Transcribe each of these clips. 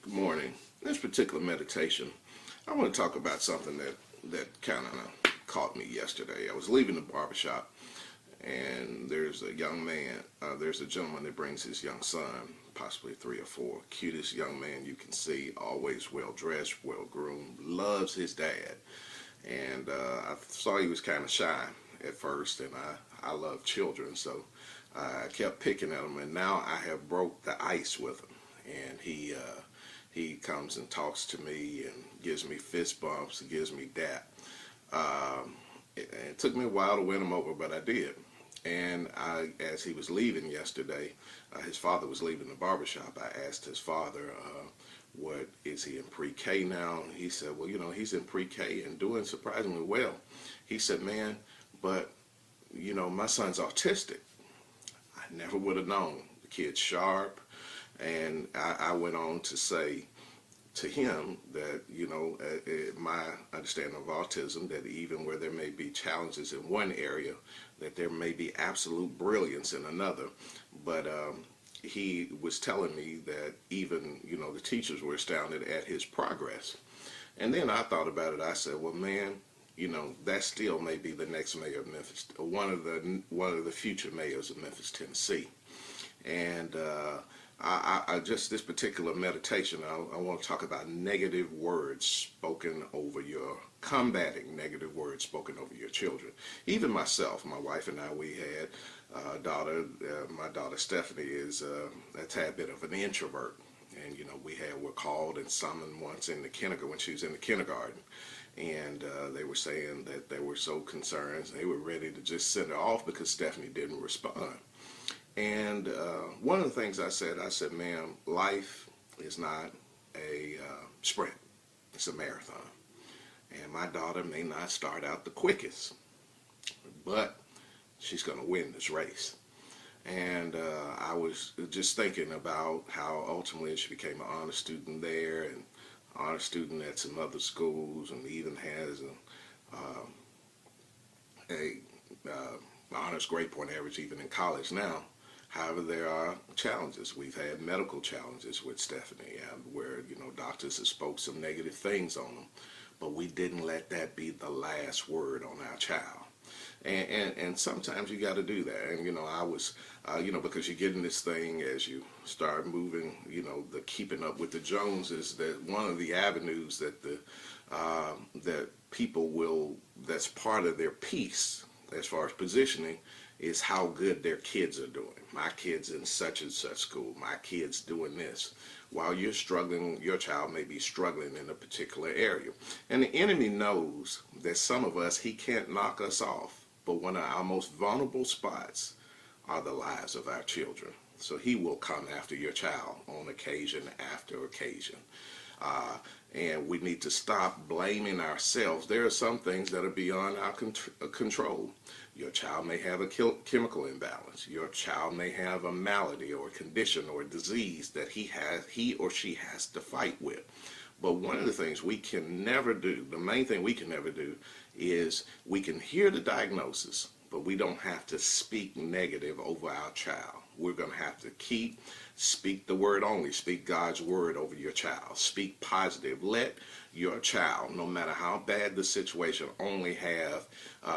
Good morning. This particular meditation, I want to talk about something that kind of caught me yesterday. I was leaving the barbershop, and there's a young man, there's a gentleman that brings his young son, possibly 3 or 4, cutest young man you can see, always well dressed, well groomed, loves his dad. And I saw he was kind of shy at first, and I love children, so I kept picking at him, and now I have broke the ice with him, and he comes and talks to me and gives me fist bumps, gives me dap. It took me a while to win him over, but I did. And as he was leaving yesterday, his father was leaving the barbershop. I asked his father, what is he in pre-K now? And he said, well, he's in pre-K and doing surprisingly well. He said, man, but, my son's autistic. I never would have known. The kid's sharp. And I went on to say to him that, my understanding of autism, that even where there may be challenges in one area, that there may be absolute brilliance in another. But he was telling me that even, the teachers were astounded at his progress. And then I thought about it. I said, well, man, that still may be the next mayor of Memphis, one of the future mayors of Memphis, Tennessee. And I just this particular meditation, I want to talk about negative words spoken over combating negative words spoken over your children. Even myself, my wife and I, we had a daughter. My daughter Stephanie is a tad bit of an introvert, and were called and summoned once in the kindergarten when she was in the kindergarten, and they were saying that they were so concerned, they were ready to just send her off because Stephanie didn't respond. And one of the things I said, ma'am, life is not a sprint. It's a marathon. And my daughter may not start out the quickest, but she's going to win this race. And I was just thinking about how ultimately she became an honor student there and honor student at some other schools, and even has a honors grade point average even in college now. However, there are challenges. We've had medical challenges with Stephanie, where doctors have spoke some negative things on them, but we didn't let that be the last word on our child. And sometimes you got to do that. And I was, because you get in this thing as you start moving, the keeping up with the Joneses. That one of the avenues that that people will, that's part of their piece as far as positioning, is how good their kids are doing. My kid's in such and such school. My kid's doing this. While you're struggling, your child may be struggling in a particular area. And the enemy knows that some of us, he can't knock us off. But one of our most vulnerable spots are the lives of our children. So he will come after your child on occasion after occasion. And we need to stop blaming ourselves. There are some things that are beyond our control. Your child may have a chemical imbalance. Your child may have a malady or a condition or a disease that he or she has to fight with. But one of the things we can never do, the main thing we can never do, is we can hear the diagnosis, but we don't have to speak negative over our child. We're going to have to speak the word only. Speak God's word over your child. Speak positive. Let your child, no matter how bad the situation, only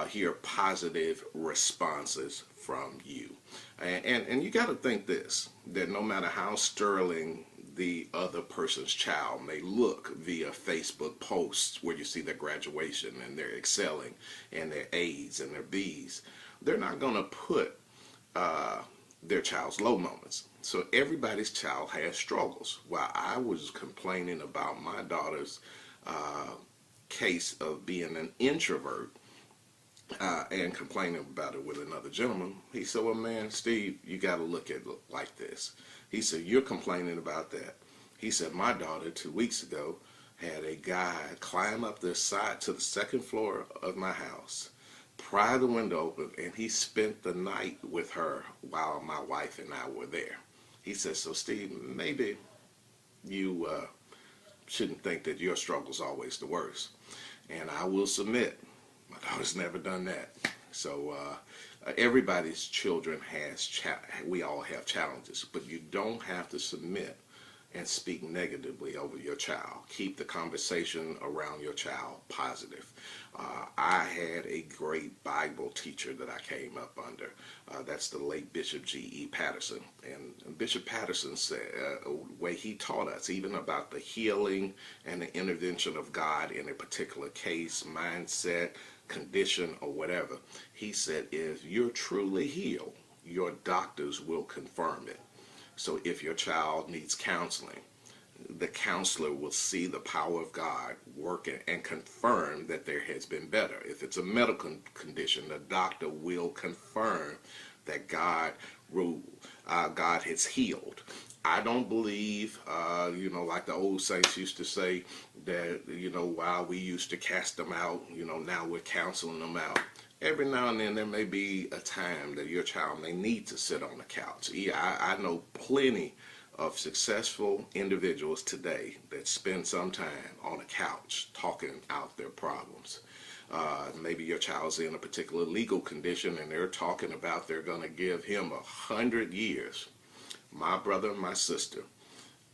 hear positive responses from you. And you got to think this, that no matter how sterling the other person's child may look via Facebook posts where you see their graduation and their excelling and their A's and their B's, they're not going to put their child's low moments. So everybody's child has struggles. While I was complaining about my daughter's case of being an introvert and complaining about it with another gentleman, he said, well, man, Steve, you got to look at it like this. He said, you're complaining about that. He said, my daughter 2 weeks ago had a guy climb up the side to the second floor of my house, pry the window open, and he spent the night with her while my wife and I were there. He said, so Steve, maybe you shouldn't think that your struggle's always the worst. And I will submit, my daughter's never done that. So everybody's children we all have challenges, but you don't have to submit and speak negatively over your child. Keep the conversation around your child positive. I had a great Bible teacher that I came up under. That's the late Bishop G.E. Patterson. And Bishop Patterson said, the way he taught us, even about the healing and the intervention of God in a particular case, mindset, condition, or whatever, he said, if you're truly healed, your doctors will confirm it. So if your child needs counseling, the counselor will see the power of God working and confirm that there has been better. If it's a medical condition, the doctor will confirm that God has healed. I don't believe, like the old saints used to say, that, while we used to cast them out, now we're counseling them out. Every now and then there may be a time that your child may need to sit on the couch. Yeah, I know plenty of successful individuals today that spend some time on a couch talking out their problems. Maybe your child's in a particular legal condition and they're talking about they're going to give him 100 years. My brother, my sister,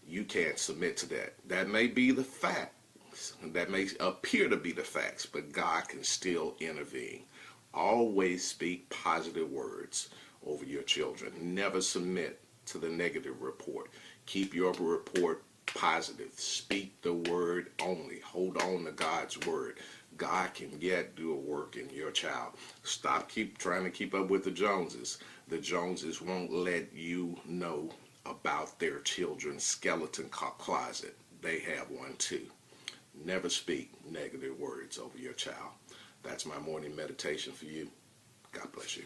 you can't submit to that. That may be the facts. That may appear to be the facts, but God can still intervene. Always speak positive words over your children. Never submit to the negative report. Keep your report positive. Speak the word only. Hold on to God's word. God can yet do a work in your child. Stop trying to keep up with the Joneses. The Joneses won't let you know about their children's skeleton closet. They have one too. Never speak negative words over your child. That's my morning meditation for you. God bless you.